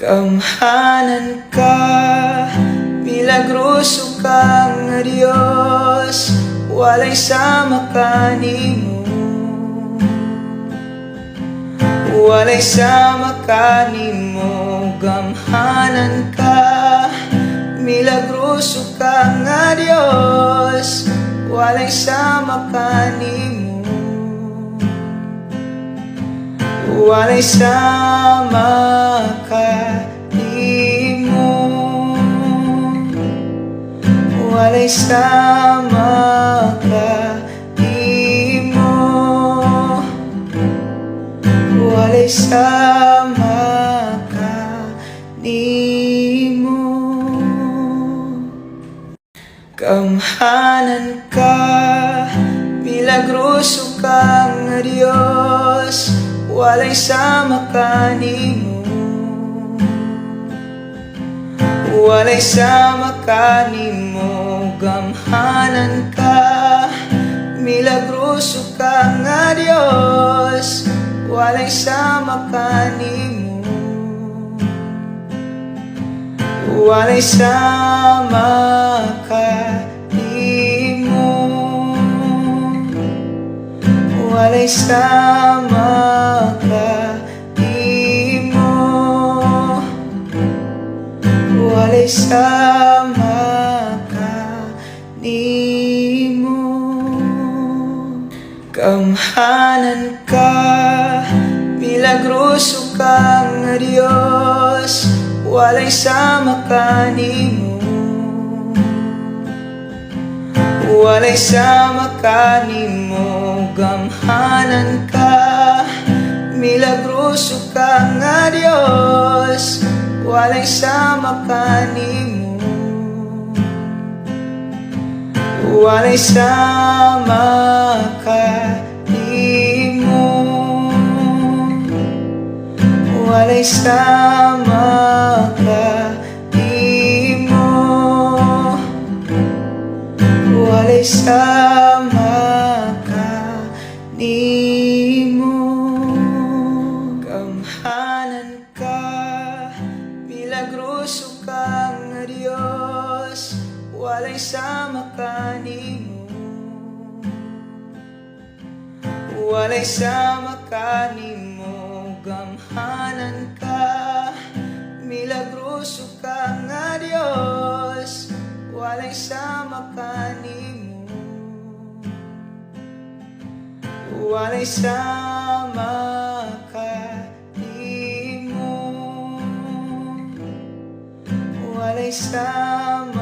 Kamhanan ka, milagroso kang nga Diyos, walay sama kanimo. Walay sama kanimo, gamhanan ka, milagroso kang nga Diyos, walay sama kanimo. Walay sama kanimo, walay sama kanimo, walay sama kanimo. Kamhanan ka, milagroso kang nga Diyos, walay sama kanimo. Walay sama kanimo, gamhanan ka, milagroso ka nga Diyos, walay sama kanimo. Walay sama kanimo, walay sama kanimo, walay sama kanimo. Kamhanan ka, milagroso kang nga Diyos, walay sama kanimo. Walay sama kanimo, gamhanan ka, milagroso ka nga Diyos, walay sama kanimo. Walay sama kanimo, walay sama kanimo, walay sama kanimo. Kamhanan ka, milagroso kang nga Diyos, walay sama kanimo. Walay sama kanimo, gamhanan ka, milagroso ka nga Diyos, walay sama kanimo. Walay sama kanimo, walay sama